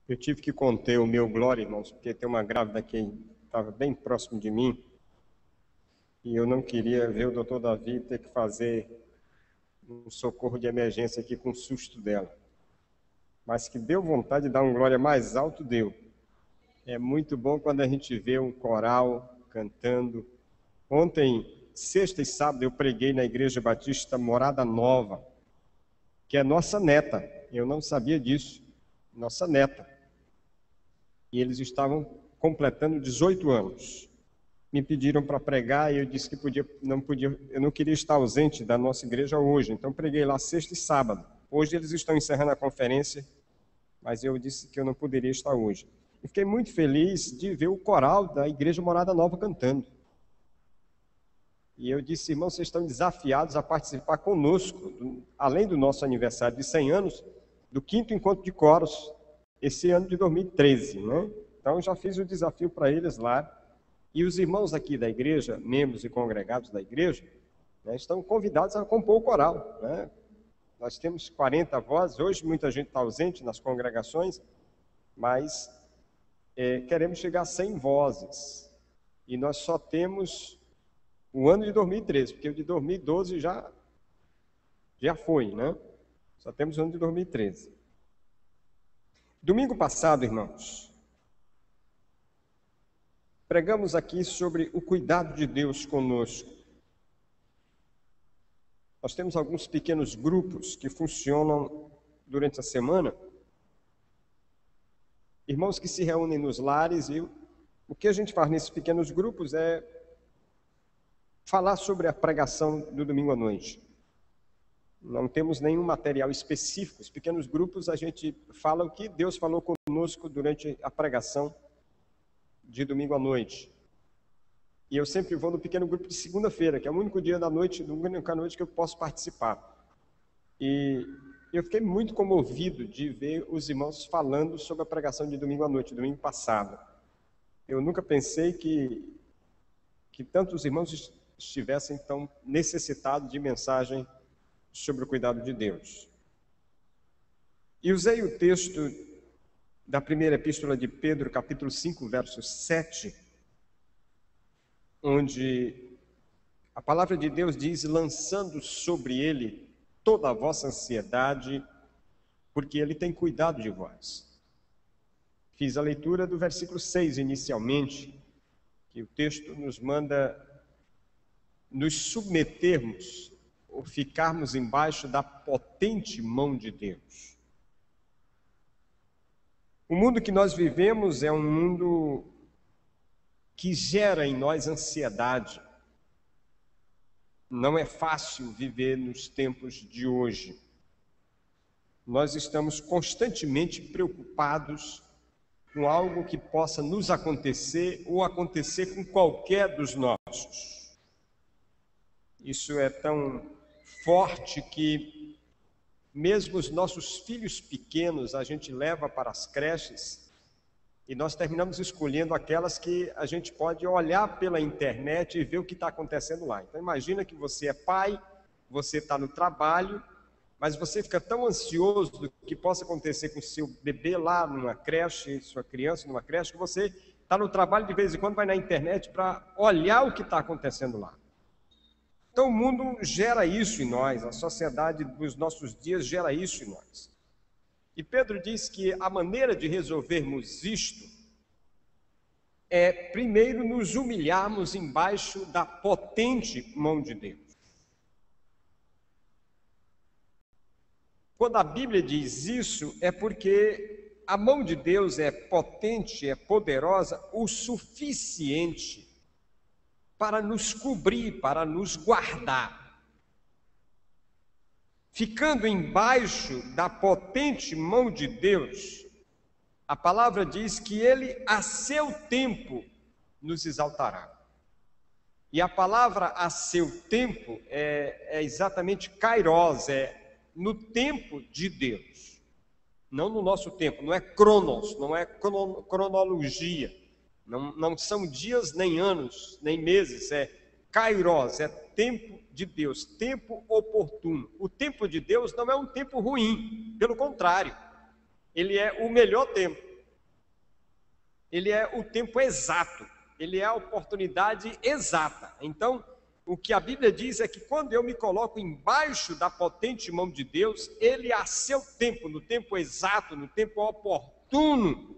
Eu tive que conter o meu glória, irmãos, porque tem uma grávida que estava bem próximo de mim e eu não queria ver o doutor Davi ter que fazer um socorro de emergência aqui com o susto dela. Mas que deu vontade de dar um glória mais alto, deu. É muito bom quando a gente vê um coral cantando. Ontem, sexta e sábado, eu preguei na Igreja Batista Morada Nova, que é nossa neta. Eu não sabia disso. Nossa neta. E eles estavam completando 18 anos. Me pediram para pregar e eu disse que eu não queria estar ausente da nossa igreja hoje. Então preguei lá sexta e sábado. Hoje eles estão encerrando a conferência, mas eu disse que eu não poderia estar hoje. E fiquei muito feliz de ver o coral da Igreja Morada Nova cantando. E eu disse, irmãos, vocês estão desafiados a participar conosco, além do nosso aniversário de 100 anos, do 5º encontro de coros, esse ano de 2013, né? Então, já fiz o desafio para eles lá. E os irmãos aqui da igreja, membros e congregados da igreja, né, estão convidados a compor o coral, né? Nós temos 40 vozes, hoje muita gente está ausente nas congregações, mas queremos chegar a 100 vozes. E nós só temos o ano de 2013, porque o de 2012 já foi, né? Só temos o ano de 2013. Domingo passado, irmãos, pregamos aqui sobre o cuidado de Deus conosco. Nós temos alguns pequenos grupos que funcionam durante a semana. Irmãos que se reúnem nos lares e o que a gente faz nesses pequenos grupos é falar sobre a pregação do domingo à noite. Não temos nenhum material específico. Os pequenos grupos a gente fala o que Deus falou conosco durante a pregação de domingo à noite. E eu sempre vou no pequeno grupo de segunda-feira, que é o único dia da noite, única noite que eu posso participar. E eu fiquei muito comovido de ver os irmãos falando sobre a pregação de domingo à noite, domingo passado. Eu nunca pensei que tantos irmãos estivessem tão necessitados de mensagem sobre o cuidado de Deus. E usei o texto da primeira epístola de Pedro, capítulo 5, verso 7, onde a palavra de Deus diz, lançando sobre ele toda a vossa ansiedade, porque ele tem cuidado de vós. Fiz a leitura do versículo 6 inicialmente, que o texto nos manda nos submetermos ou ficarmos embaixo da potente mão de Deus. O mundo que nós vivemos é um mundo que gera em nós ansiedade. Não é fácil viver nos tempos de hoje. Nós estamos constantemente preocupados com algo que possa nos acontecer ou acontecer com qualquer dos nossos. Isso é tão forte que mesmo os nossos filhos pequenos a gente leva para as creches e nós terminamos escolhendo aquelas que a gente pode olhar pela internet e ver o que está acontecendo lá. Então imagina que você é pai, você está no trabalho, mas você fica tão ansioso do que possa acontecer com seu bebê lá numa creche, sua criança numa creche, que você está no trabalho de vez em quando vai na internet para olhar o que está acontecendo lá. Então o mundo gera isso em nós, a sociedade dos nossos dias gera isso em nós. E Pedro diz que a maneira de resolvermos isto é primeiro nos humilharmos embaixo da potente mão de Deus. Quando a Bíblia diz isso, é porque a mão de Deus é potente, é poderosa o suficiente para nos cobrir, para nos guardar. Ficando embaixo da potente mão de Deus, a palavra diz que Ele, a seu tempo, nos exaltará. E a palavra a seu tempo é exatamente kairos, é no tempo de Deus. Não no nosso tempo, não é cronos, não é cronologia. Não são dias, nem anos, nem meses, é kairos, é tempo de Deus, tempo oportuno. O tempo de Deus não é um tempo ruim, pelo contrário, ele é o melhor tempo. ele é o tempo exato, ele é a oportunidade exata. Então, o que a Bíblia diz é que quando eu me coloco embaixo da potente mão de Deus, ele a seu tempo, no tempo exato, no tempo oportuno,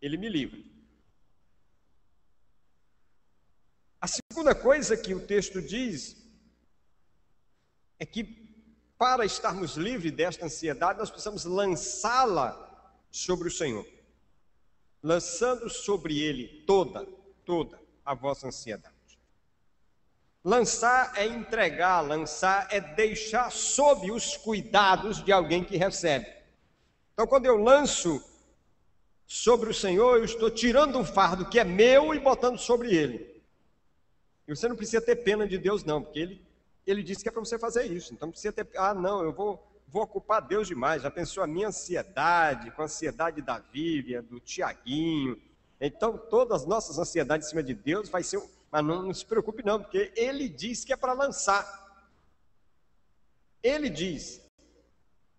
ele me livra. A segunda coisa que o texto diz é que para estarmos livres desta ansiedade, nós precisamos lançá-la sobre o Senhor, lançando sobre Ele toda a vossa ansiedade. Lançar é entregar, lançar é deixar sob os cuidados de alguém que recebe. Então, quando eu lanço sobre o Senhor, eu estou tirando um fardo que é meu e botando sobre Ele. E você não precisa ter pena de Deus, não, porque Ele disse que é para você fazer isso. Então, não precisa ter, não, eu vou ocupar Deus demais. Já pensou a minha ansiedade, com a ansiedade da Vívia, do Tiaguinho. Então, todas as nossas ansiedades em cima de Deus vai ser... Mas não se preocupe não, porque Ele diz que é para lançar. Ele diz.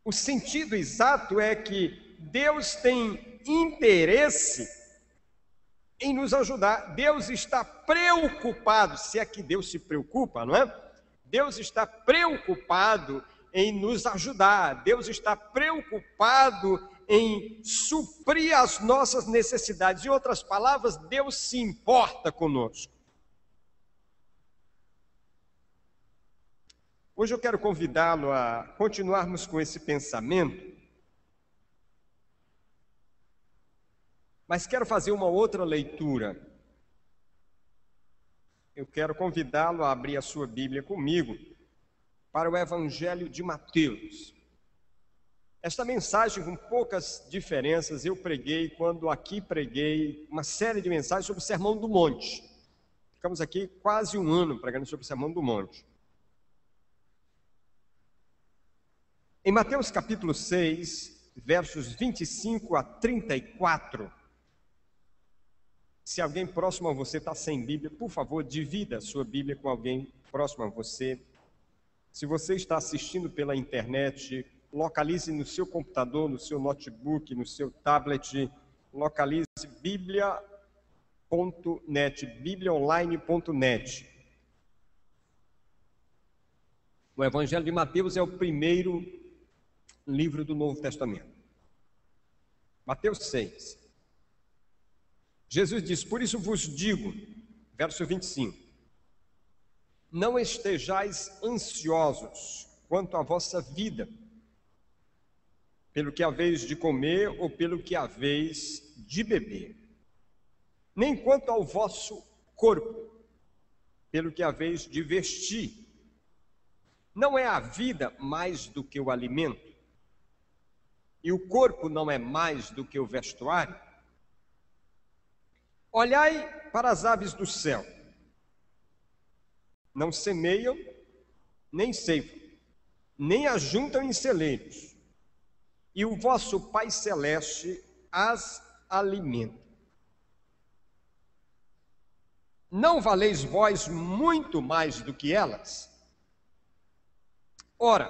O sentido exato é que Deus tem interesse em nos ajudar. Deus está preocupado, se é que Deus se preocupa, não é? Deus está preocupado em nos ajudar. Deus está preocupado em suprir as nossas necessidades. Em outras palavras, Deus se importa conosco. Hoje eu quero convidá-lo a continuarmos com esse pensamento, mas quero fazer uma outra leitura. Eu quero convidá-lo a abrir a sua Bíblia comigo para o Evangelho de Mateus. Esta mensagem, com poucas diferenças, eu preguei quando aqui preguei uma série de mensagens sobre o Sermão do Monte. Ficamos aqui quase um ano pregando sobre o Sermão do Monte. Em Mateus capítulo 6, versos 25 a 34, se alguém próximo a você está sem Bíblia, por favor, divida a sua Bíblia com alguém próximo a você. Se você está assistindo pela internet, localize no seu computador, no seu notebook, no seu tablet, localize biblia.net, bibliaonline.net. O Evangelho de Mateus é o primeiro livro do Novo Testamento. Mateus 6. Jesus diz: por isso vos digo, verso 25, não estejais ansiosos quanto à vossa vida, pelo que haveis de comer ou pelo que haveis de beber, nem quanto ao vosso corpo, pelo que haveis de vestir. Não é a vida mais do que o alimento? E o corpo não é mais do que o vestuário? Olhai para as aves do céu, não semeiam, nem ceifam, nem ajuntam em celeiros, e o vosso Pai Celeste as alimenta. Não valeis vós muito mais do que elas? Ora,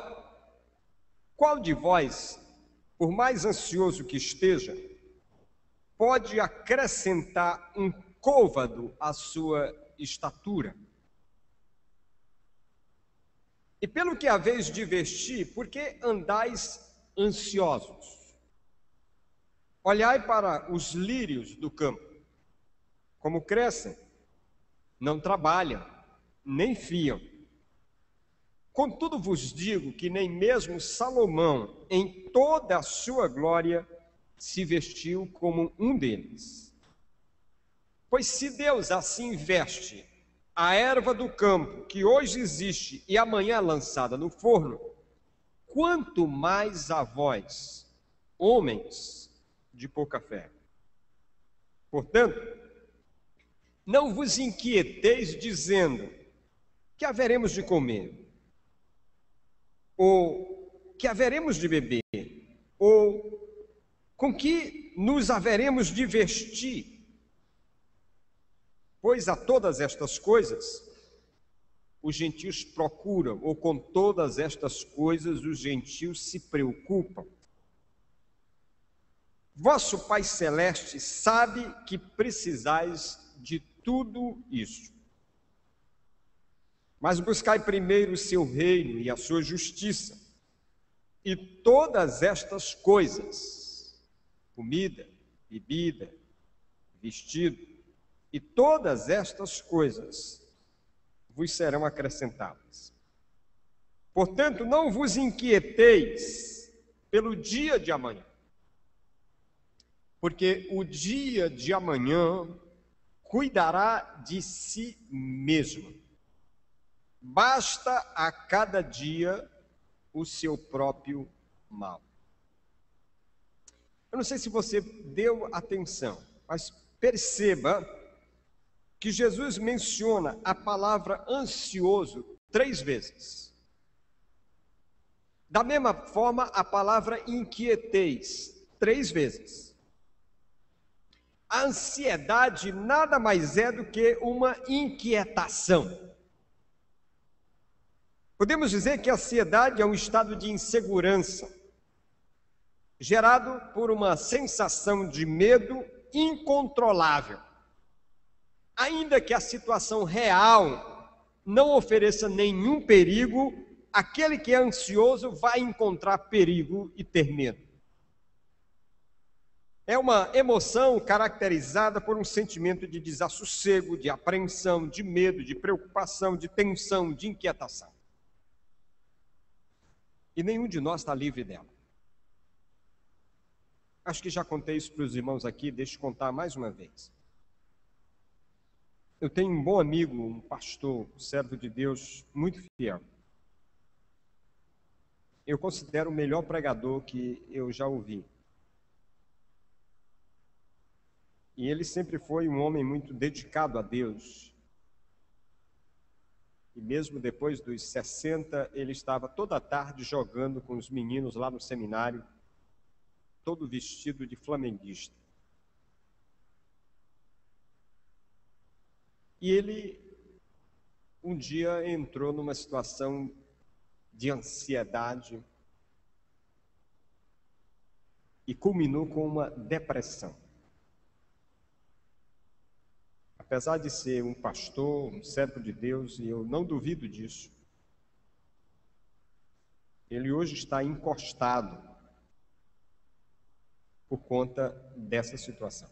qual de vós, por mais ansioso que esteja, pode acrescentar um côvado à sua estatura? E pelo que haveis de vestir, por que andais ansiosos? Olhai para os lírios do campo, como crescem, não trabalham, nem fiam. Contudo vos digo que nem mesmo Salomão, em toda a sua glória, se vestiu como um deles. Pois se Deus assim veste a erva do campo, que hoje existe e amanhã é lançada no forno, quanto mais a vós, homens de pouca fé. Portanto, não vos inquieteis dizendo: que haveremos de comer? Ou que haveremos de beber? Ou com que nos haveremos de vestir? Pois a todas estas coisas os gentios procuram, ou com todas estas coisas os gentios se preocupam. Vosso Pai Celeste sabe que precisais de tudo isso. Mas buscai primeiro o seu reino e a sua justiça, e todas estas coisas, comida, bebida, vestido, e todas estas coisas vos serão acrescentadas. Portanto, não vos inquieteis pelo dia de amanhã, porque o dia de amanhã cuidará de si mesmo. Basta a cada dia o seu próprio mal. Eu não sei se você deu atenção, mas perceba que Jesus menciona a palavra ansioso 3 vezes. Da mesma forma, a palavra inquietez 3 vezes. A ansiedade nada mais é do que uma inquietação. Podemos dizer que a ansiedade é um estado de insegurança, gerado por uma sensação de medo incontrolável. Ainda que a situação real não ofereça nenhum perigo, aquele que é ansioso vai encontrar perigo e ter medo. É uma emoção caracterizada por um sentimento de desassossego, de apreensão, de medo, de preocupação, de tensão, de inquietação. E nenhum de nós está livre dela. Acho que já contei isso para os irmãos aqui, deixa eu contar mais uma vez. Eu tenho um bom amigo, um pastor, um servo de Deus, muito fiel. Eu considero o melhor pregador que eu já ouvi. E ele sempre foi um homem muito dedicado a Deus. E mesmo depois dos 60, ele estava toda tarde jogando com os meninos lá no seminário, todo vestido de flamenguista. E ele, um dia, entrou numa situação de ansiedade e culminou com uma depressão. Apesar de ser um pastor, um servo de Deus, e eu não duvido disso, ele hoje está encostado por conta dessa situação.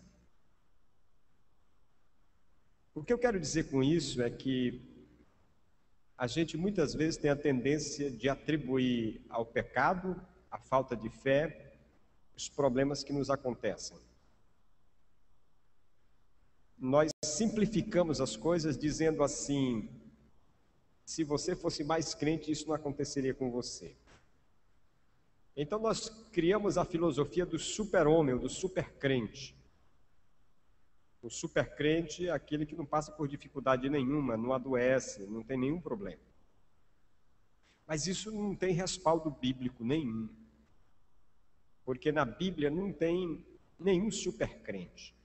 O que eu quero dizer com isso é que a gente muitas vezes tem a tendência de atribuir ao pecado, à falta de fé, os problemas que nos acontecem. Nós simplificamos as coisas dizendo assim: se você fosse mais crente, isso não aconteceria com você. Então nós criamos a filosofia do super-homem, ou do super-crente. O supercrente é aquele que não passa por dificuldade nenhuma, não adoece, não tem nenhum problema. Mas isso não tem respaldo bíblico nenhum. Porque na Bíblia não tem nenhum supercrente.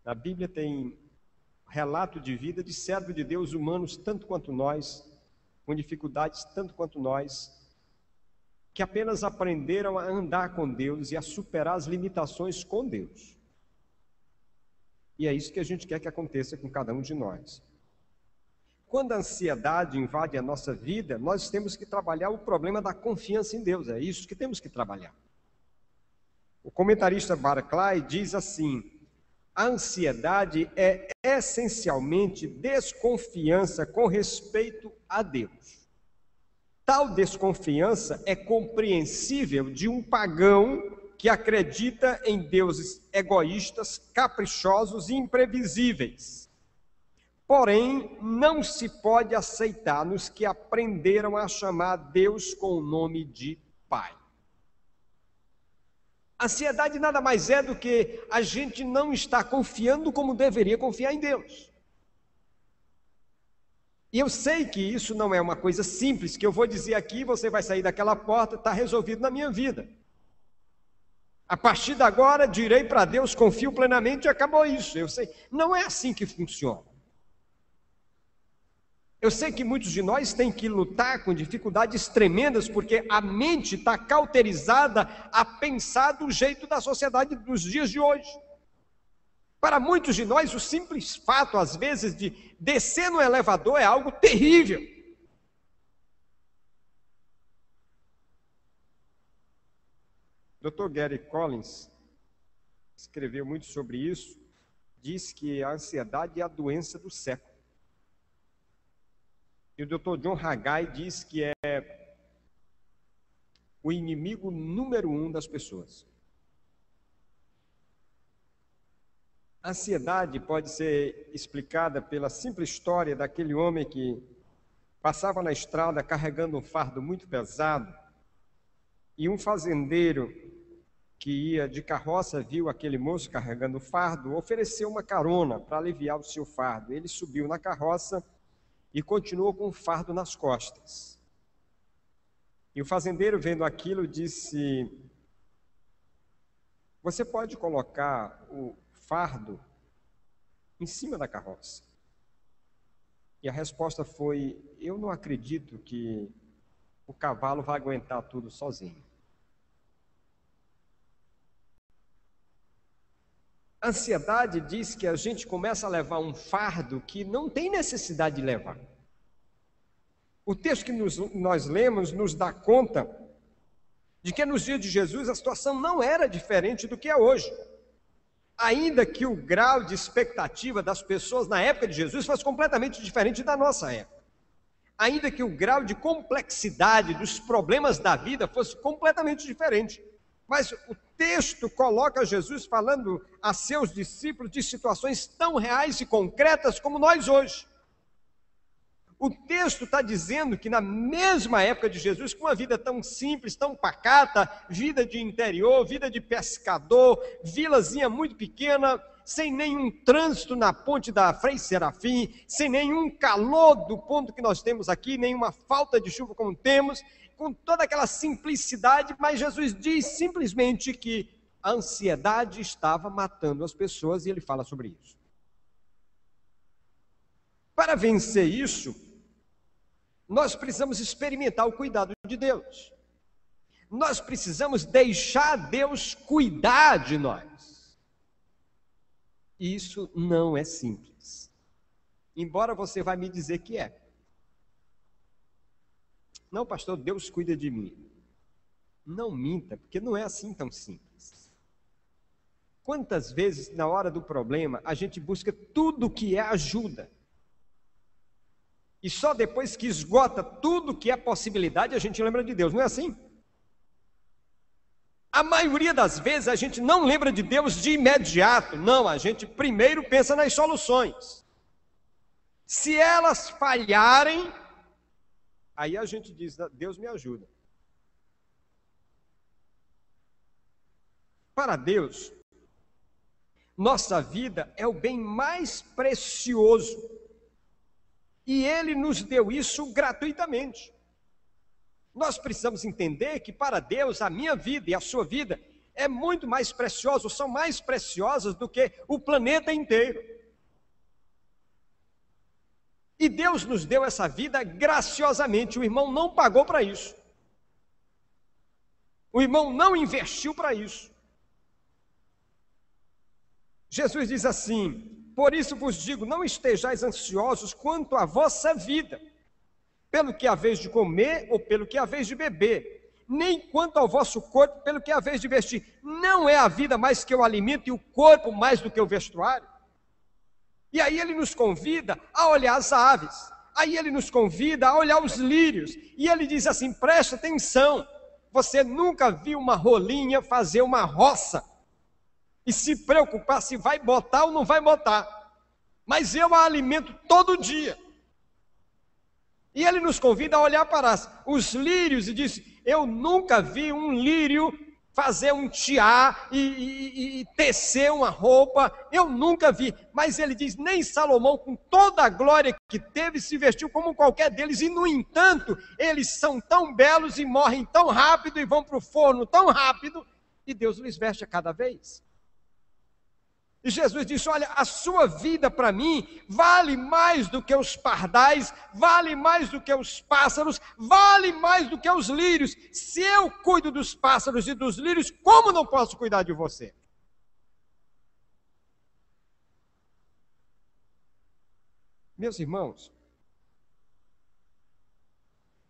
Na Bíblia tem relato de vida de servos de Deus humanos, tanto quanto nós, com dificuldades tanto quanto nós, que apenas aprenderam a andar com Deus e a superar as limitações com Deus. E é isso que a gente quer que aconteça com cada um de nós. Quando a ansiedade invade a nossa vida, nós temos que trabalhar o problema da confiança em Deus. É isso que temos que trabalhar. O comentarista Barclay diz assim: a ansiedade é essencialmente desconfiança com respeito a Deus. Tal desconfiança é compreensível de um pagão que acredita em deuses egoístas, caprichosos e imprevisíveis. Porém, não se pode aceitar nos que aprenderam a chamar Deus com o nome de Pai. A ansiedade nada mais é do que a gente não estar confiando como deveria confiar em Deus. E eu sei que isso não é uma coisa simples, que eu vou dizer aqui, você vai sair daquela porta, está resolvido na minha vida. A partir de agora, direi para Deus, confio plenamente e acabou isso. Eu sei, não é assim que funciona. Eu sei que muitos de nós têm que lutar com dificuldades tremendas, porque a mente está cauterizada a pensar do jeito da sociedade dos dias de hoje. Para muitos de nós, o simples fato, às vezes, de descer no elevador é algo terrível. Dr. Gary Collins escreveu muito sobre isso, diz que a ansiedade é a doença do século. E o Dr. John Haggai diz que é o inimigo número 1 das pessoas. A ansiedade pode ser explicada pela simples história daquele homem que passava na estrada carregando um fardo muito pesado, e um fazendeiro que ia de carroça viu aquele moço carregando o fardo, ofereceu uma carona para aliviar o seu fardo. Ele subiu na carroça e continuou com o fardo nas costas. E o fazendeiro, vendo aquilo, disse: você pode colocar o fardo em cima da carroça? E a resposta foi: eu não acredito que o cavalo vai aguentar tudo sozinho. A ansiedade diz que a gente começa a levar um fardo que não tem necessidade de levar. O texto que nós lemos nos dá conta de que nos dias de Jesus a situação não era diferente do que é hoje. Ainda que o grau de expectativa das pessoas na época de Jesus fosse completamente diferente da nossa época. Ainda que o grau de complexidade dos problemas da vida fosse completamente diferente. Mas o texto coloca Jesus falando a seus discípulos de situações tão reais e concretas como nós hoje. O texto está dizendo que na mesma época de Jesus, com uma vida tão simples, tão pacata, vida de interior, vida de pescador, vilazinha muito pequena, sem nenhum trânsito na ponte da Frei Serafim, sem nenhum calor do ponto que nós temos aqui, nenhuma falta de chuva como temos, com toda aquela simplicidade, mas Jesus diz simplesmente que a ansiedade estava matando as pessoas, e ele fala sobre isso. Para vencer isso, nós precisamos experimentar o cuidado de Deus. Nós precisamos deixar Deus cuidar de nós. E isso não é simples. Embora você vai me dizer que é. Não, pastor, Deus cuida de mim. Não minta, porque não é assim tão simples. Quantas vezes, na hora do problema, a gente busca tudo que é ajuda. E só depois que esgota tudo que é possibilidade, a gente lembra de Deus, não é assim? A maioria das vezes a gente não lembra de Deus de imediato, não, a gente primeiro pensa nas soluções. Se elas falharem, aí a gente diz: Deus me ajuda. Para Deus, nossa vida é o bem mais precioso. E Ele nos deu isso gratuitamente. Nós precisamos entender que para Deus a minha vida e a sua vida é muito mais preciosa, são mais preciosas do que o planeta inteiro. E Deus nos deu essa vida graciosamente, o irmão não pagou para isso. O irmão não investiu para isso. Jesus diz assim: por isso vos digo, não estejais ansiosos quanto à vossa vida, pelo que haveis de comer ou pelo que haveis de beber, nem quanto ao vosso corpo, pelo que haveis de vestir. Não é a vida mais que o alimento e o corpo mais do que o vestuário? E aí ele nos convida a olhar as aves, aí ele nos convida a olhar os lírios, e ele diz assim: presta atenção, você nunca viu uma rolinha fazer uma roça e se preocupar se vai botar ou não vai botar, mas eu a alimento todo dia. E ele nos convida a olhar para os lírios e diz: eu nunca vi um lírio fazer um tiar e tecer uma roupa, eu nunca vi. Mas ele diz: nem Salomão, com toda a glória que teve, se vestiu como qualquer deles. E no entanto, eles são tão belos e morrem tão rápido e vão para o forno tão rápido, e Deus lhes veste a cada vez. E Jesus disse: olha, a sua vida para mim vale mais do que os pardais, vale mais do que os pássaros, vale mais do que os lírios. Se eu cuido dos pássaros e dos lírios, como não posso cuidar de você? Meus irmãos,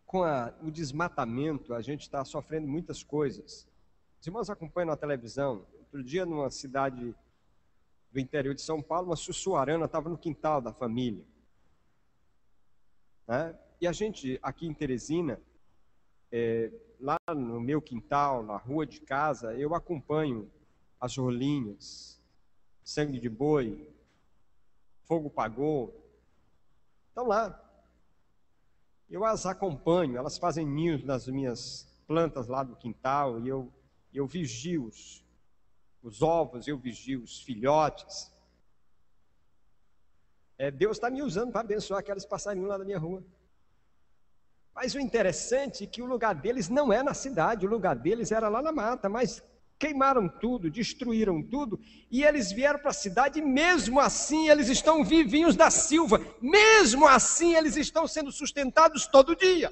com o desmatamento, a gente está sofrendo muitas coisas. Os irmãos acompanham na televisão. Outro dia, numa cidade do interior de São Paulo, uma sussuarana estava no quintal da família. Né? E a gente, aqui em Teresina, lá no meu quintal, na rua de casa, eu acompanho as rolinhas, sangue de boi, fogo pagou. Estão lá. Eu as acompanho, elas fazem ninhos nas minhas plantas lá do quintal, e eu vigio os ovos, eu vigio os filhotes. Deus está me usando para abençoar aqueles passarinhos lá da minha rua. Mas o interessante é que o lugar deles não é na cidade, o lugar deles era lá na mata, mas queimaram tudo, destruíram tudo, e eles vieram para a cidade, e mesmo assim eles estão vivinhos da Silva, mesmo assim eles estão sendo sustentados todo dia.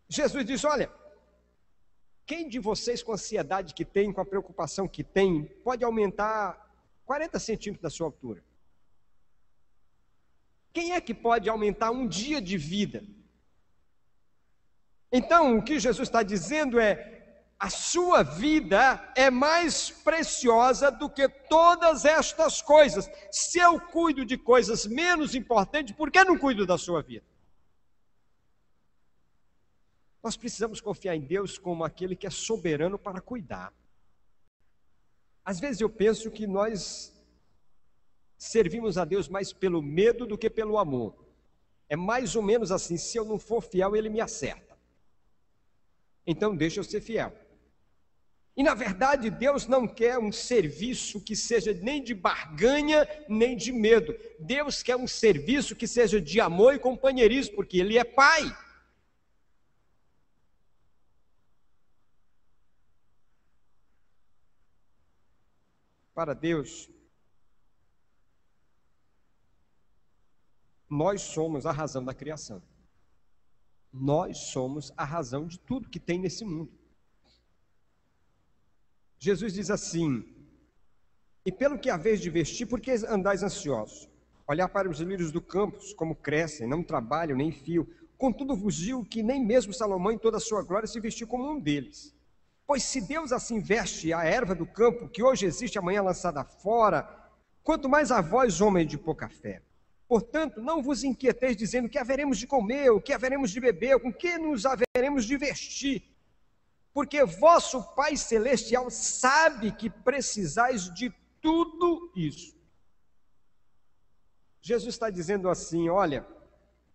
Jesus disse: olha, quem de vocês, com a ansiedade que tem, com a preocupação que tem, pode aumentar 40 centímetros da sua altura? Quem é que pode aumentar um dia de vida? Então, o que Jesus está dizendo é: a sua vida é mais preciosa do que todas estas coisas. Se eu cuido de coisas menos importantes, por que não cuido da sua vida? Nós precisamos confiar em Deus como aquele que é soberano para cuidar. Às vezes eu penso que nós servimos a Deus mais pelo medo do que pelo amor. É mais ou menos assim: se eu não for fiel, Ele me acerta. Então deixa eu ser fiel. E na verdade Deus não quer um serviço que seja nem de barganha, nem de medo. Deus quer um serviço que seja de amor e companheirismo, porque Ele é Pai. Para Deus, nós somos a razão da criação. Nós somos a razão de tudo que tem nesse mundo. Jesus diz assim: e pelo que haveis de vestir, por que andais ansiosos? Olhar para os lírios do campo, como crescem, não trabalham nem fiam. Contudo vos digo que nem mesmo Salomão em toda a sua glória se vestiu como um deles. Pois se Deus assim veste a erva do campo, que hoje existe, amanhã lançada fora, quanto mais a vós, homens de pouca fé. Portanto, não vos inquieteis dizendo: o que haveremos de comer, o que haveremos de beber, com que nos haveremos de vestir? Porque vosso Pai Celestial sabe que precisais de tudo isso. Jesus está dizendo assim: olha,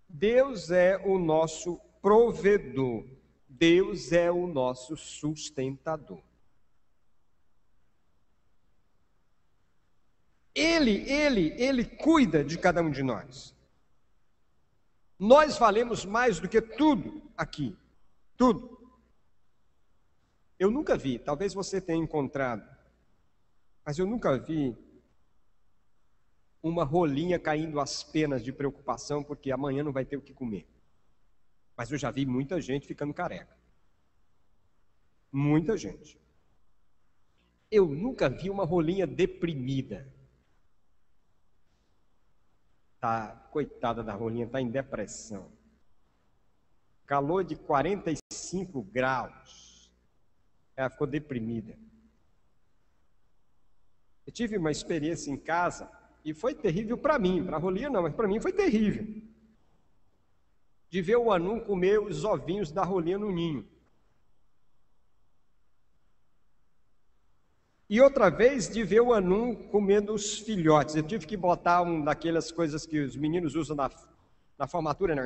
Deus é o nosso provedor, Deus é o nosso sustentador. Ele cuida de cada um de nós. Nós valemos mais do que tudo aqui. Tudo. Eu nunca vi, talvez você tenha encontrado, mas eu nunca vi uma rolinha caindo às penas de preocupação porque amanhã não vai ter o que comer. Mas eu já vi muita gente ficando careca. Muita gente. Eu nunca vi uma rolinha deprimida. Coitada da rolinha, está em depressão. Calor de 45 graus. Ela ficou deprimida. Eu tive uma experiência em casa e foi terrível para mim. Para a rolinha não, mas para mim foi terrível. De ver o anum comer os ovinhos da rolinha no ninho. E outra vez de ver o anum comendo os filhotes. Eu tive que botar daquelas coisas que os meninos usam na formatura, né?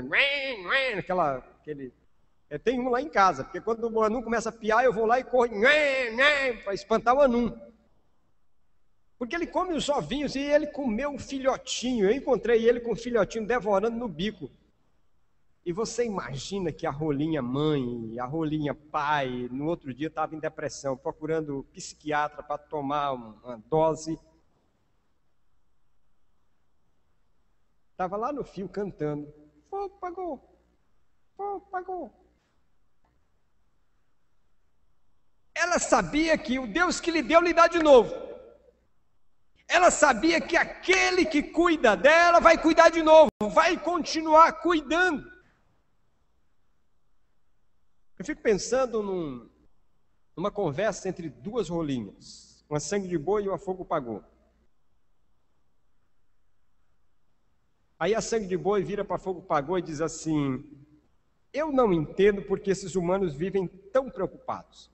Tem um lá em casa, porque quando o anum começa a piar, eu vou lá e corro para espantar o anum. Porque ele come os ovinhos e ele comeu um filhotinho. Eu encontrei ele com um filhotinho devorando no bico. E você imagina que a rolinha mãe, a rolinha pai, no outro dia estava em depressão, procurando psiquiatra para tomar uma dose. Estava lá no fio cantando. Fogo pagou, fogo pagou. Ela sabia que o Deus que lhe deu, lhe dá de novo. Ela sabia que aquele que cuida dela vai cuidar de novo, vai continuar cuidando. Eu fico pensando numa conversa entre duas rolinhas, uma sangue de boi e uma fogo pagou. Aí a sangue de boi vira para fogo pagou e diz assim: eu não entendo porque esses humanos vivem tão preocupados.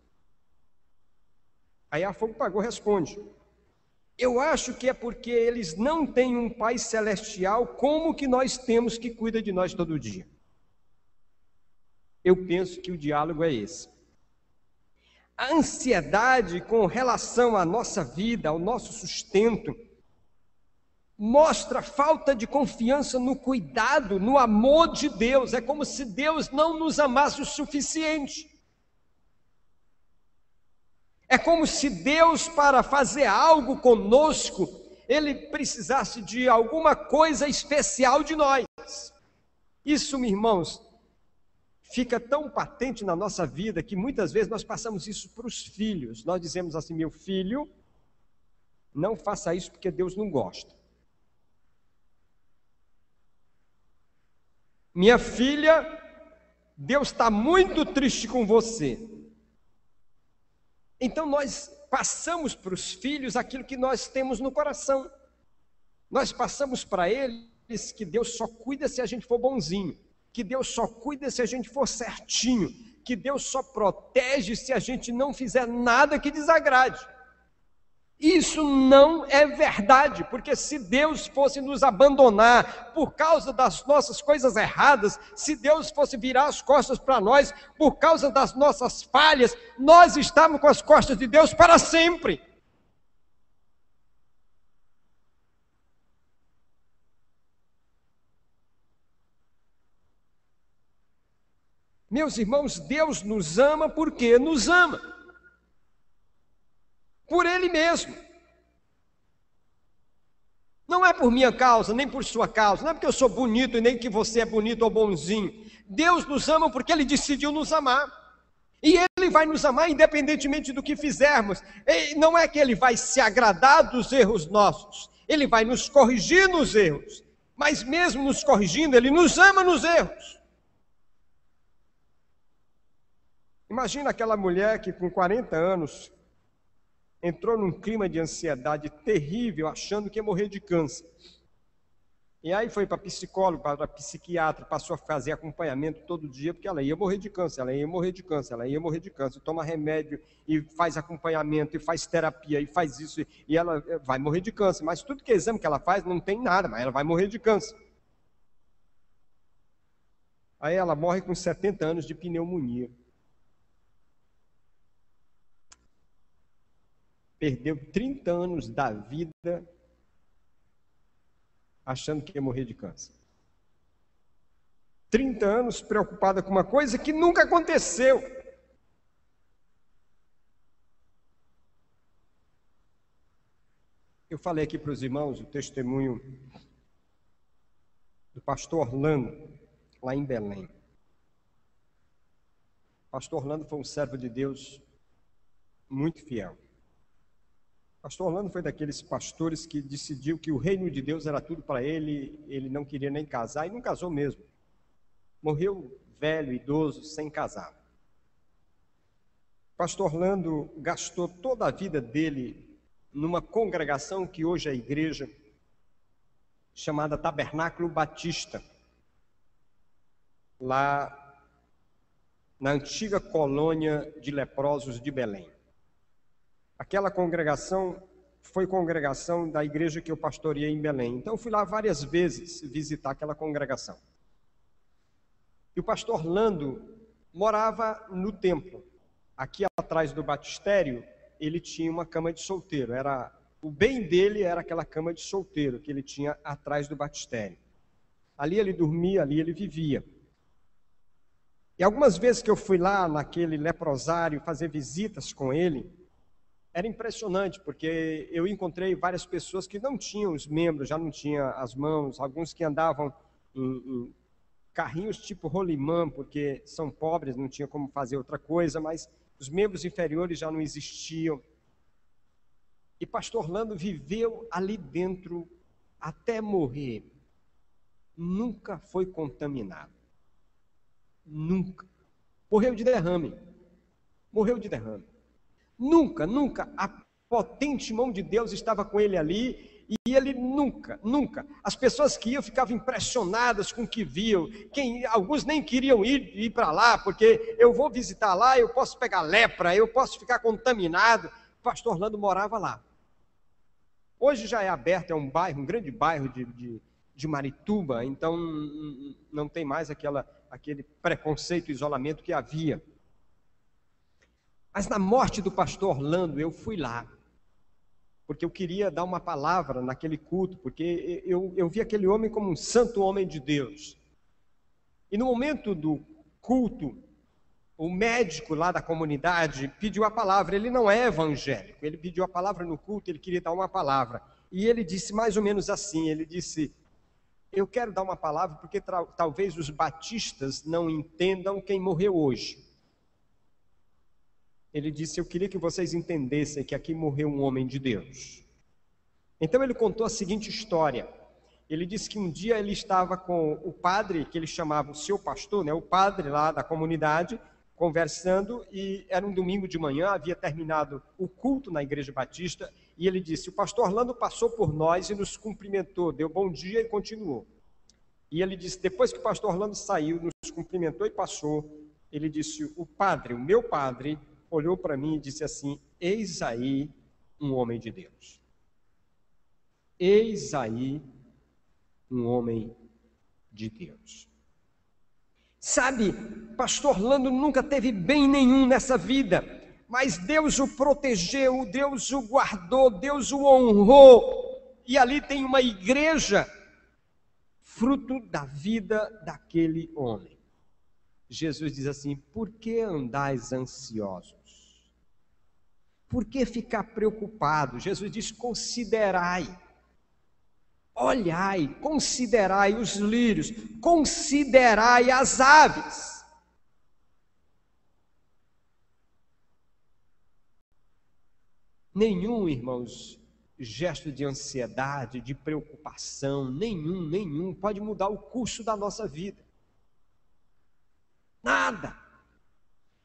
Aí a fogo pagou responde: eu acho que é porque eles não têm um Pai celestial como que nós temos, que cuida de nós todo dia. Eu penso que o diálogo é esse. A ansiedade com relação à nossa vida, ao nosso sustento, mostra falta de confiança no cuidado, no amor de Deus. É como se Deus não nos amasse o suficiente. É como se Deus, para fazer algo conosco, Ele precisasse de alguma coisa especial de nós. Isso, meus irmãos, fica tão patente na nossa vida que muitas vezes nós passamos isso para os filhos. Nós dizemos assim: meu filho, não faça isso porque Deus não gosta. Minha filha, Deus está muito triste com você. Então nós passamos para os filhos aquilo que nós temos no coração. Nós passamos para eles que Deus só cuida se a gente for bonzinho, que Deus só cuida se a gente for certinho, que Deus só protege se a gente não fizer nada que desagrade. Isso não é verdade, porque se Deus fosse nos abandonar por causa das nossas coisas erradas, se Deus fosse virar as costas para nós por causa das nossas falhas, nós estávamos com as costas de Deus para sempre. Meus irmãos, Deus nos ama porque nos ama. Por Ele mesmo. Não é por minha causa, nem por sua causa, não é porque eu sou bonito e nem que você é bonito ou bonzinho. Deus nos ama porque Ele decidiu nos amar. E Ele vai nos amar independentemente do que fizermos. E não é que Ele vai se agradar dos erros nossos, Ele vai nos corrigir nos erros. Mas mesmo nos corrigindo, Ele nos ama nos erros. Imagina aquela mulher que com 40 anos entrou num clima de ansiedade terrível, achando que ia morrer de câncer. E aí foi para psicólogo, para psiquiatra, passou a fazer acompanhamento todo dia, porque ela ia morrer de câncer, ela ia morrer de câncer, ela ia morrer de câncer. Toma remédio e faz acompanhamento, e faz terapia, e faz isso, e ela vai morrer de câncer. Mas tudo que é exame que ela faz não tem nada, mas ela vai morrer de câncer. Aí ela morre com 70 anos de pneumonia. Perdeu 30 anos da vida achando que ia morrer de câncer. 30 anos preocupada com uma coisa que nunca aconteceu. Eu falei aqui para os irmãos o testemunho do pastor Orlando, lá em Belém. O pastor Orlando foi um servo de Deus muito fiel. Pastor Orlando foi daqueles pastores que decidiu que o reino de Deus era tudo para ele, ele não queria nem casar e não casou mesmo. Morreu velho, idoso, sem casar. Pastor Orlando gastou toda a vida dele numa congregação que hoje é a igreja, chamada Tabernáculo Batista, lá na antiga colônia de leprosos de Belém. Aquela congregação foi congregação da igreja que eu pastoreei em Belém. Então eu fui lá várias vezes visitar aquela congregação. E o pastor Orlando morava no templo. Aqui atrás do batistério, ele tinha uma cama de solteiro. O bem dele era aquela cama de solteiro que ele tinha atrás do batistério. Ali ele dormia, ali ele vivia. E algumas vezes que eu fui lá naquele leprosário fazer visitas com ele, era impressionante, porque eu encontrei várias pessoas que não tinham os membros, já não tinham as mãos, alguns que andavam em carrinhos tipo rolimã, porque são pobres, não tinham como fazer outra coisa, mas os membros inferiores já não existiam. E pastor Orlando viveu ali dentro até morrer. Nunca foi contaminado. Nunca. Morreu de derrame. Morreu de derrame. Nunca, nunca a potente mão de Deus estava com ele ali, e ele nunca. As pessoas que iam ficavam impressionadas com o que viam. Alguns nem queriam ir para lá, porque eu vou visitar lá, eu posso pegar lepra, eu posso ficar contaminado. O pastor Orlando morava lá. Hoje já é aberto, é um bairro, um grande bairro de Marituba, então não tem mais aquele preconceito, isolamento que havia. Mas na morte do pastor Orlando, eu fui lá, porque eu queria dar uma palavra naquele culto, porque eu vi aquele homem como um santo homem de Deus. E no momento do culto, o médico lá da comunidade pediu a palavra. Ele não é evangélico, ele pediu a palavra no culto, ele queria dar uma palavra. E ele disse mais ou menos assim, ele disse: eu quero dar uma palavra porque talvez os batistas não entendam quem morreu hoje. Ele disse: eu queria que vocês entendessem que aqui morreu um homem de Deus. Então ele contou a seguinte história. Ele disse que um dia ele estava com o padre, que ele chamava o seu pastor, né, o padre lá da comunidade, conversando, e era um domingo de manhã, havia terminado o culto na igreja batista, e ele disse: o pastor Orlando passou por nós e nos cumprimentou, deu bom dia e continuou. E ele disse, depois que o pastor Orlando saiu, nos cumprimentou e passou, ele disse: o padre, o meu padre, olhou para mim e disse assim: eis aí um homem de Deus. Eis aí um homem de Deus. Sabe, pastor Orlando nunca teve bem nenhum nessa vida, mas Deus o protegeu, Deus o guardou, Deus o honrou, e ali tem uma igreja, fruto da vida daquele homem. Jesus diz assim: por que andais ansiosos? Por que ficar preocupado? Jesus diz: considerai, olhai, considerai os lírios, considerai as aves. Nenhum, irmãos, gesto de ansiedade, de preocupação, nenhum pode mudar o curso da nossa vida. Nada.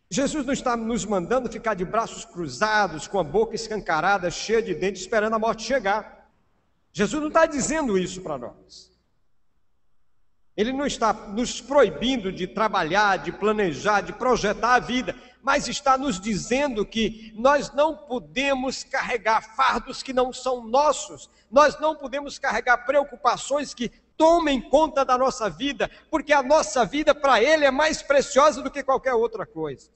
Jesus não está nos mandando ficar de braços cruzados, com a boca escancarada, cheia de dentes, esperando a morte chegar. Jesus não está dizendo isso para nós. Ele não está nos proibindo de trabalhar, de planejar, de projetar a vida, mas está nos dizendo que nós não podemos carregar fardos que não são nossos, nós não podemos carregar preocupações que tomem conta da nossa vida, porque a nossa vida para Ele é mais preciosa do que qualquer outra coisa.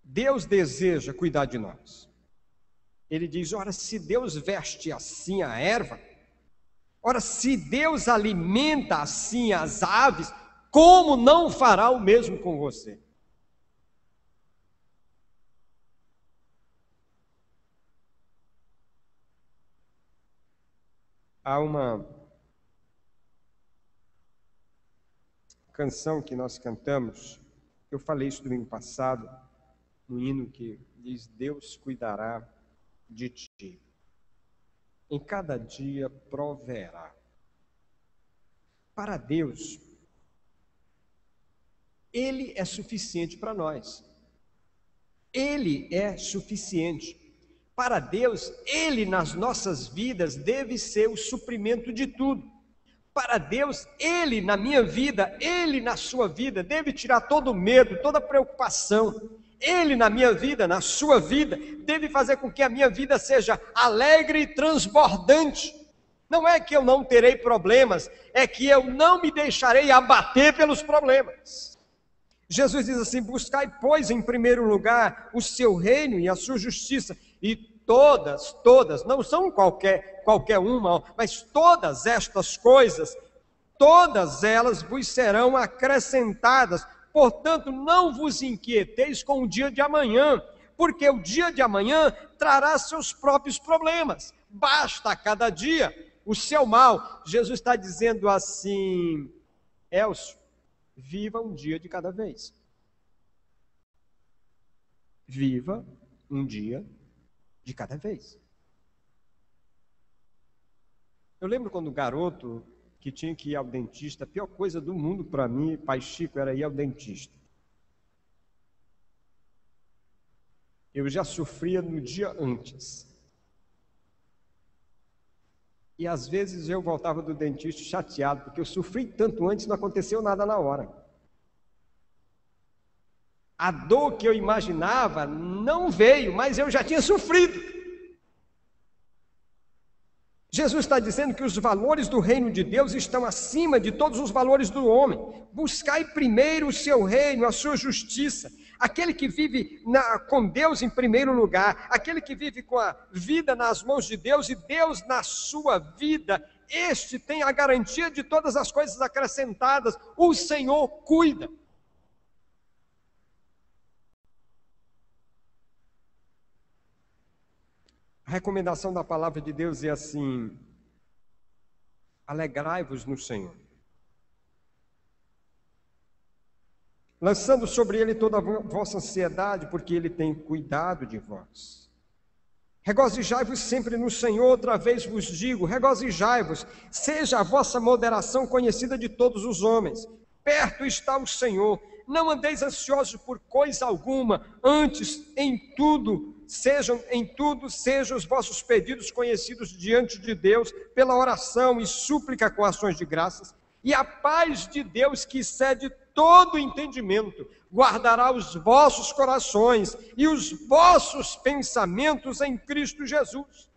Deus deseja cuidar de nós. Ele diz: ora, se Deus veste assim a erva, ora, se Deus alimenta assim as aves, como não fará o mesmo com você? Há uma canção que nós cantamos, eu falei isso domingo passado, no hino que diz: Deus cuidará de ti, em cada dia proverá. Para Deus, Ele é suficiente para nós. Ele é suficiente. Para Deus, Ele nas nossas vidas deve ser o suprimento de tudo. Para Deus, Ele na minha vida, Ele na sua vida, deve tirar todo o medo, toda a preocupação. Ele na minha vida, na sua vida, deve fazer com que a minha vida seja alegre e transbordante. Não é que eu não terei problemas, é que eu não me deixarei abater pelos problemas. Jesus diz assim: buscai, pois, em primeiro lugar o seu reino e a sua justiça, e todas, não são qualquer uma, mas todas estas coisas todas elas vos serão acrescentadas. Portanto, não vos inquieteis com o dia de amanhã, porque o dia de amanhã trará seus próprios problemas. Basta a cada dia o seu mal. Jesus está dizendo assim: Elcio, viva um dia de cada vez. Viva um dia de cada vez. Eu lembro quando garoto que tinha que ir ao dentista, a pior coisa do mundo para mim, pai Chico, era ir ao dentista. Eu já sofria no dia antes. E às vezes eu voltava do dentista chateado, porque eu sofri tanto antes e não aconteceu nada na hora. A dor que eu imaginava não veio, mas eu já tinha sofrido. Jesus está dizendo que os valores do reino de Deus estão acima de todos os valores do homem. Buscai primeiro o seu reino, a sua justiça. Aquele que vive com Deus em primeiro lugar, aquele que vive com a vida nas mãos de Deus e Deus na sua vida, este tem a garantia de todas as coisas acrescentadas. O Senhor cuida. A recomendação da palavra de Deus é assim: alegrai-vos no Senhor, lançando sobre Ele toda a vossa ansiedade, porque Ele tem cuidado de vós. Regozijai-vos sempre no Senhor, outra vez vos digo, regozijai-vos, seja a vossa moderação conhecida de todos os homens. Perto está o Senhor, não andeis ansiosos por coisa alguma, antes em tudo sejam os vossos pedidos conhecidos diante de Deus, pela oração e súplica com ações de graças, e a paz de Deus, que excede todo entendimento, guardará os vossos corações e os vossos pensamentos em Cristo Jesus.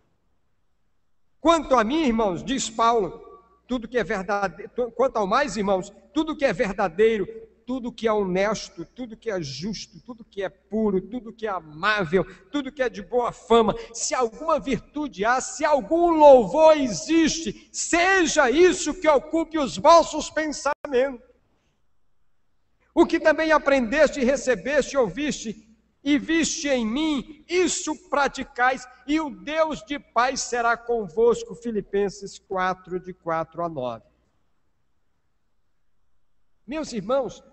Quanto a mim, irmãos, diz Paulo, tudo que é verdadeiro, quanto ao mais, irmãos, tudo que é verdadeiro, tudo que é honesto, tudo que é justo, tudo que é puro, tudo que é amável, tudo que é de boa fama, se alguma virtude há, se algum louvor existe, seja isso que ocupe os vossos pensamentos. O que também aprendeste, recebeste, ouviste e viste em mim, isso praticais, e o Deus de paz será convosco. Filipenses 4, de 4 a 9. Meus irmãos,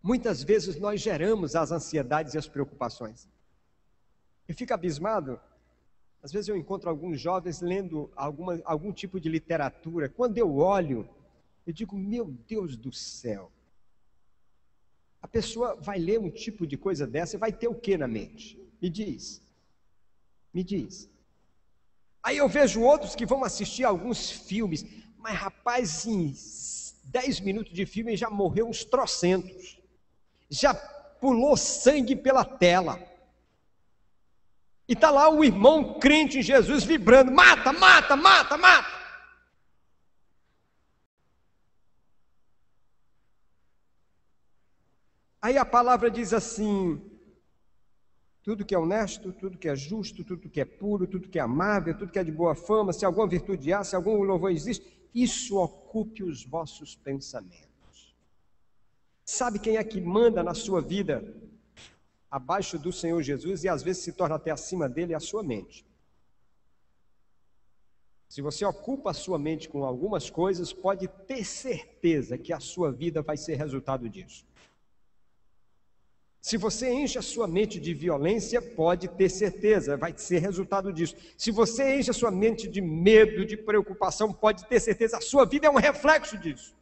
muitas vezes nós geramos as ansiedades e as preocupações. Eu fico abismado, às vezes eu encontro alguns jovens lendo algum tipo de literatura, quando eu olho, eu digo, meu Deus do céu, a pessoa vai ler um tipo de coisa dessa e vai ter o que na mente? Me diz. Aí eu vejo outros que vão assistir alguns filmes, mas rapaz, em 10 minutos de filme já morreu uns trocentos. Já pulou sangue pela tela. E está lá o irmão crente em Jesus vibrando, mata, mata, mata, mata. Aí a palavra diz assim, tudo que é honesto, tudo que é justo, tudo que é puro, tudo que é amável, tudo que é de boa fama, se alguma virtude há, se algum louvor existe, isso ocupe os vossos pensamentos. Sabe quem é que manda na sua vida, abaixo do Senhor Jesus, e às vezes se torna até acima dele, é a sua mente. Se você ocupa a sua mente com algumas coisas, pode ter certeza que a sua vida vai ser resultado disso. Se você enche a sua mente de violência, pode ter certeza, vai ser resultado disso. Se você enche a sua mente de medo, de preocupação, pode ter certeza, a sua vida é um reflexo disso.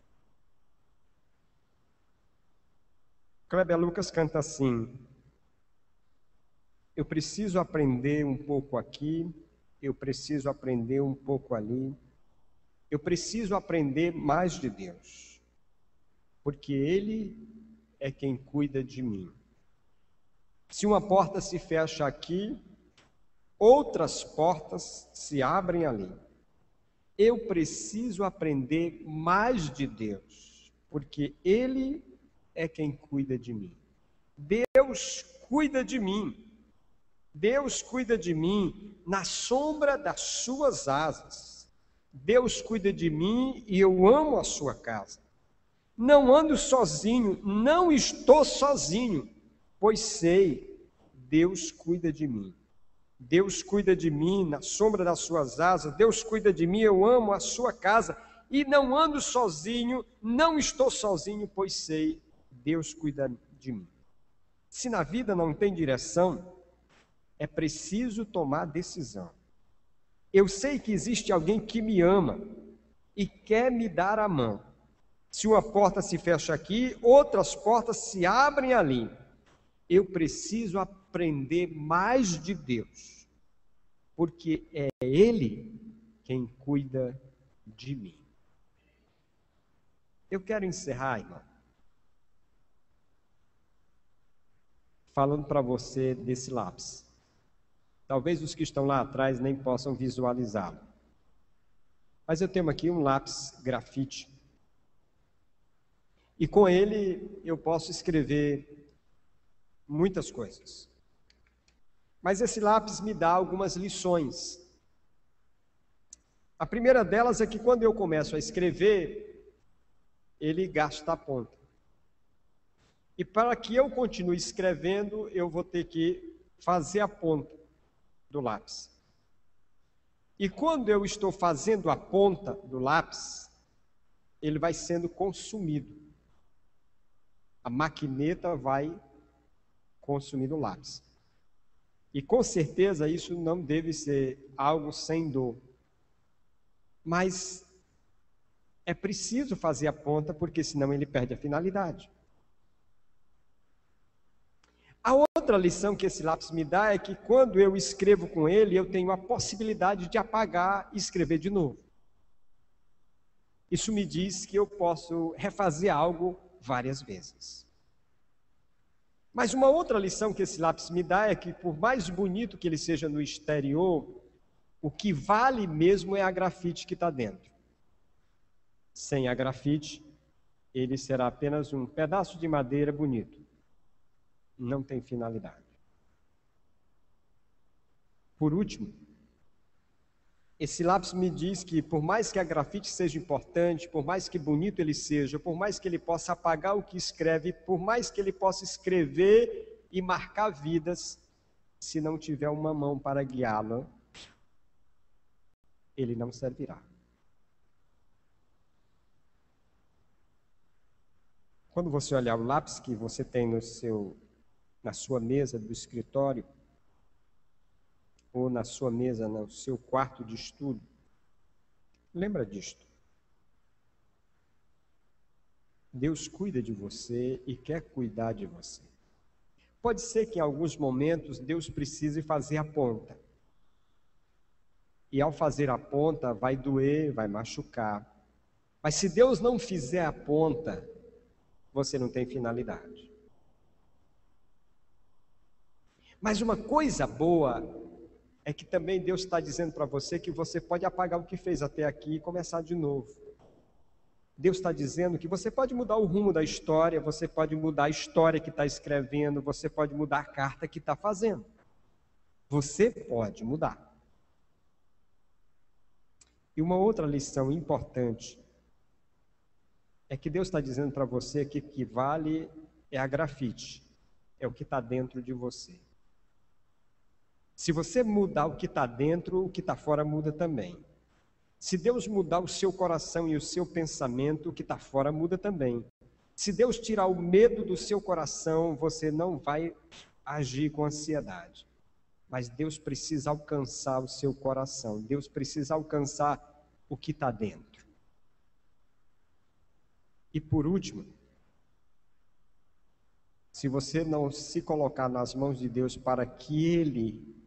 Kleber Lucas canta assim, eu preciso aprender um pouco aqui, eu preciso aprender um pouco ali, eu preciso aprender mais de Deus, porque Ele é quem cuida de mim. Se uma porta se fecha aqui, outras portas se abrem ali. Eu preciso aprender mais de Deus, porque Ele é quem cuida de mim. Deus cuida de mim. Deus cuida de mim na sombra das suas asas. Deus cuida de mim e eu amo a sua casa. Não ando sozinho, não estou sozinho, pois sei, Deus cuida de mim. Deus cuida de mim na sombra das suas asas, Deus cuida de mim, eu amo a sua casa. E não ando sozinho, não estou sozinho, pois sei, Deus cuida de mim. Se na vida não tem direção, é preciso tomar decisão. Eu sei que existe alguém que me ama e quer me dar a mão. Se uma porta se fecha aqui, outras portas se abrem ali. Eu preciso aprender mais de Deus, porque é Ele quem cuida de mim. Eu quero encerrar, irmão, falando para você desse lápis. Talvez os que estão lá atrás nem possam visualizá-lo. Mas eu tenho aqui um lápis grafite. E com ele eu posso escrever muitas coisas. Mas esse lápis me dá algumas lições. A primeira delas é que quando eu começo a escrever, ele gasta a ponta. E para que eu continue escrevendo, eu vou ter que fazer a ponta do lápis. E quando eu estou fazendo a ponta do lápis, ele vai sendo consumido. A maquineta vai consumindo o lápis. E com certeza isso não deve ser algo sem dor. Mas é preciso fazer a ponta, porque senão ele perde a finalidade. A outra lição que esse lápis me dá é que quando eu escrevo com ele, eu tenho a possibilidade de apagar e escrever de novo. Isso me diz que eu posso refazer algo várias vezes. Mas uma outra lição que esse lápis me dá é que, por mais bonito que ele seja no exterior, o que vale mesmo é a grafite que está dentro. Sem a grafite, ele será apenas um pedaço de madeira bonito. Não tem finalidade. Por último, esse lápis me diz que por mais que a grafite seja importante, por mais que bonito ele seja, por mais que ele possa apagar o que escreve, por mais que ele possa escrever e marcar vidas, se não tiver uma mão para guiá-la, ele não servirá. Quando você olhar o lápis que você tem na sua mesa do escritório, ou na sua mesa, no seu quarto de estudo, lembra disto. Deus cuida de você e quer cuidar de você. Pode ser que em alguns momentos Deus precise fazer a ponta. E ao fazer a ponta vai doer, vai machucar. Mas se Deus não fizer a ponta, você não tem finalidade. Mas uma coisa boa é que também Deus está dizendo para você que você pode apagar o que fez até aqui e começar de novo. Deus está dizendo que você pode mudar o rumo da história, você pode mudar a história que está escrevendo, você pode mudar a carta que está fazendo. Você pode mudar. E uma outra lição importante é que Deus está dizendo para você que o que vale é a grafite, é o que está dentro de você. Se você mudar o que está dentro, o que está fora muda também. Se Deus mudar o seu coração e o seu pensamento, o que está fora muda também. Se Deus tirar o medo do seu coração, você não vai agir com ansiedade. Mas Deus precisa alcançar o seu coração. Deus precisa alcançar o que está dentro. E por último, se você não se colocar nas mãos de Deus para que Ele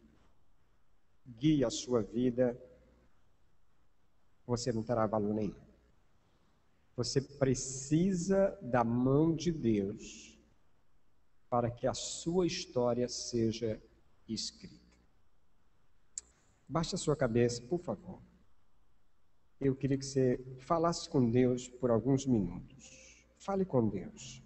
guie a sua vida, você não terá valor nenhum. Você precisa da mão de Deus para que a sua história seja escrita. Baixe a sua cabeça, por favor. Eu queria que você falasse com Deus por alguns minutos. Fale com Deus.